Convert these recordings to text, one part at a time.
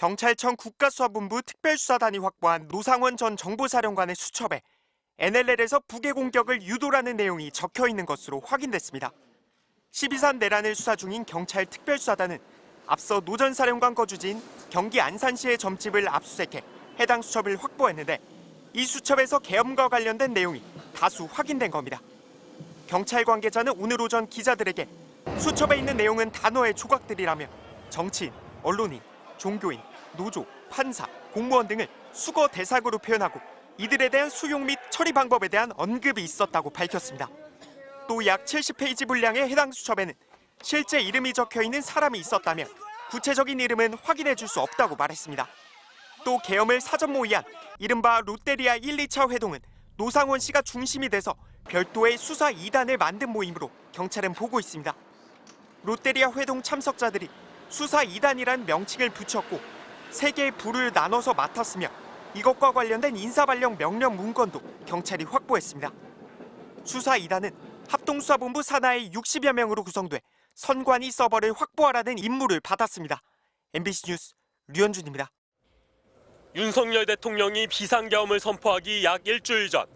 경찰청 국가수사본부 특별수사단이 확보한 노상원 전 정보사령관의 수첩에 NLL에서 북의 공격을 유도라는 내용이 적혀 있는 것으로 확인됐습니다. 12산 내란을 수사 중인 경찰 특별수사단은 앞서 노 전 사령관 거주지인 경기 안산시의 점집을 압수수색해 해당 수첩을 확보했는데 이 수첩에서 계엄과 관련된 내용이 다수 확인된 겁니다. 경찰 관계자는 오늘 오전 기자들에게 수첩에 있는 내용은 단어의 조각들이라며 정치인, 언론인, 종교인, 노조, 판사, 공무원 등을 수거 대상으로 표현하고 이들에 대한 수용 및 처리 방법에 대한 언급이 있었다고 밝혔습니다. 또 약 70페이지 분량의 해당 수첩에는 실제 이름이 적혀 있는 사람이 있었다며 구체적인 이름은 확인해 줄 수 없다고 말했습니다. 또 계엄을 사전 모의한 이른바 롯데리아 1, 2차 회동은 노상원 씨가 중심이 돼서 별도의 수사 2단을 만든 모임으로 경찰은 보고 있습니다. 롯데리아 회동 참석자들이 수사 2단이란 명칭을 붙였고 3개의 부를 나눠서 맡았으며 이것과 관련된 인사발령 명령 문건도 경찰이 확보했습니다. 수사 2단은 합동수사본부 산하의 60여 명으로 구성돼 선관위 서버를 확보하라는 임무를 받았습니다. MBC 뉴스 류현준입니다. 윤석열 대통령이 비상계엄을 선포하기 약 일주일 전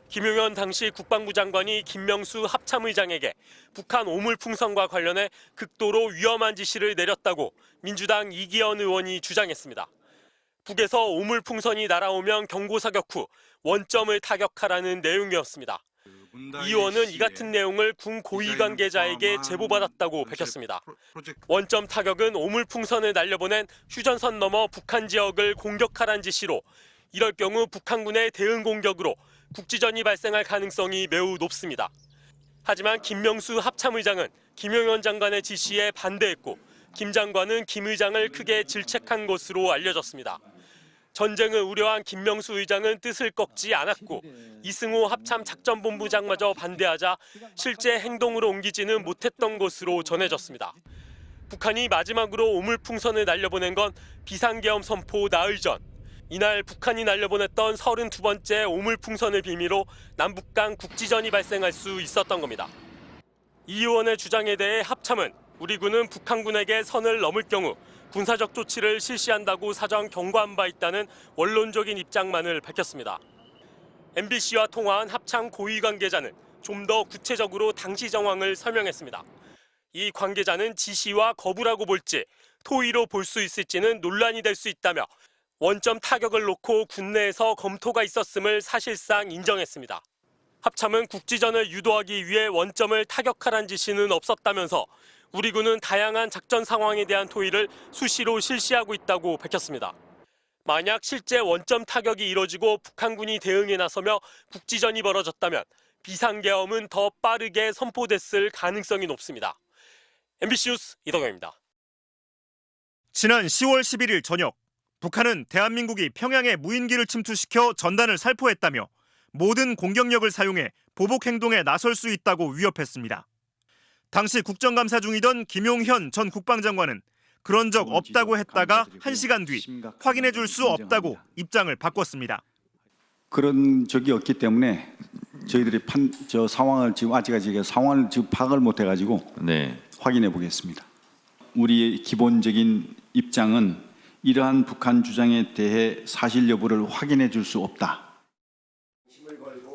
김용현 당시 국방부 장관이 김명수 합참의장에게 북한 오물풍선과 관련해 극도로 위험한 지시를 내렸다고 민주당 이기현 의원이 주장했습니다. 북에서 오물풍선이 날아오면 경고사격 후 원점을 타격하라는 내용이었습니다. 이 의원은 이 같은 내용을 군 고위 관계자에게 제보받았다고 밝혔습니다. 원점 타격은 오물풍선을 날려보낸 휴전선 넘어 북한 지역을 공격하란 지시로 이럴 경우 북한군의 대응 공격으로 국지전이 발생할 가능성이 매우 높습니다. 하지만 김명수 합참의장은 김용현 장관의 지시에 반대했고 김 장관은 김 의장을 크게 질책한 것으로 알려졌습니다. 전쟁을 우려한 김명수 의장은 뜻을 꺾지 않았고 이승호 합참 작전본부장마저 반대하자 실제 행동으로 옮기지는 못했던 것으로 전해졌습니다. 북한이 마지막으로 오물풍선을 날려보낸 건 비상계엄 선포 나흘 전. 이날 북한이 날려보냈던 32번째 오물풍선을 빌미로 남북 간 국지전이 발생할 수 있었던 겁니다. 이 의원의 주장에 대해 합참은 우리 군은 북한군에게 선을 넘을 경우 군사적 조치를 실시한다고 사전 경고한 바 있다는 원론적인 입장만을 밝혔습니다. MBC와 통화한 합참 고위 관계자는 좀 더 구체적으로 당시 정황을 설명했습니다. 이 관계자는 지시와 거부라고 볼지 토의로 볼 수 있을지는 논란이 될 수 있다며 원점 타격을 놓고 군내에서 검토가 있었음을 사실상 인정했습니다. 합참은 국지전을 유도하기 위해 원점을 타격하란 지시는 없었다면서 우리 군은 다양한 작전 상황에 대한 토의를 수시로 실시하고 있다고 밝혔습니다. 만약 실제 원점 타격이 이뤄지고 북한군이 대응에 나서며 국지전이 벌어졌다면 비상계엄은 더 빠르게 선포됐을 가능성이 높습니다. MBC 뉴스 이덕영입니다. 지난 10월 11일 저녁 북한은 대한민국이 평양에 무인기를 침투시켜 전단을 살포했다며 모든 공격력을 사용해 보복 행동에 나설 수 있다고 위협했습니다. 당시 국정감사 중이던 김용현 전 국방장관은 그런 적 없다고 했다가 1시간 뒤 확인해 줄 수 없다고 입장을 바꿨습니다. 그런 적이 없기 때문에 저희들이 상황을 지금 아직까지 상황을 지금 파악을 못 해가지고 확인해 보겠습니다. 우리의 기본적인 입장은 이러한 북한 주장에 대해 사실 여부를 확인해 줄 수 없다.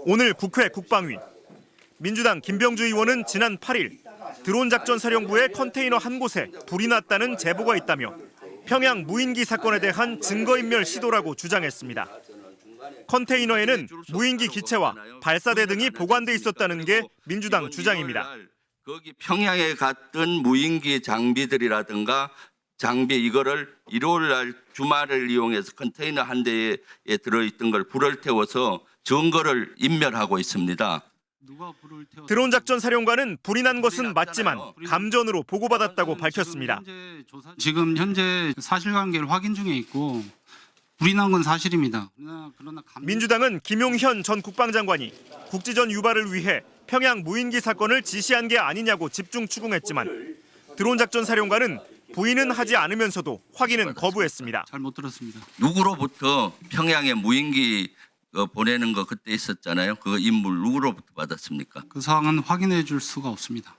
오늘 국회 국방위 민주당 김병주 의원은 지난 8일 드론 작전 사령부의 컨테이너 한 곳에 불이 났다는 제보가 있다며 평양 무인기 사건에 대한 증거인멸 시도라고 주장했습니다. 컨테이너에는 무인기 기체와 발사대 등이 보관돼 있었다는 게 민주당 주장입니다. 거기 평양에 갔던 무인기 장비들이라든가 장비 이거를 일요일 날 주말을 이용해서 컨테이너 한 대에 들어있던 걸 불을 태워서 증거를 인멸하고 있습니다. 드론 작전 사령관은 불이 난 것은 맞지만 감전으로 보고받았다고 밝혔습니다. 지금 현재 사실관계를 확인 중에 있고 불이 난 건 사실입니다. 민주당은 김용현 전 국방장관이 국지전 유발을 위해 평양 무인기 사건을 지시한 게 아니냐고 집중 추궁했지만 드론 작전 사령관은 부인은 하지 않으면서도 확인은 거부했습니다. 잘 못 들었습니다. 누구로부터 평양에 무인기 보내는 거 그때 있었잖아요. 그 인물 누구로부터 받았습니까? 그 사항은 확인해 줄 수가 없습니다.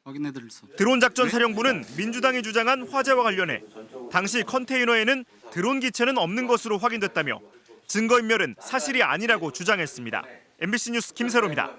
확인해 드릴 수. 드론 작전 사령부는 민주당이 주장한 화재와 관련해 당시 컨테이너에는 드론 기체는 없는 것으로 확인됐다며 증거인멸은 사실이 아니라고 주장했습니다. MBC 뉴스 김세로입니다.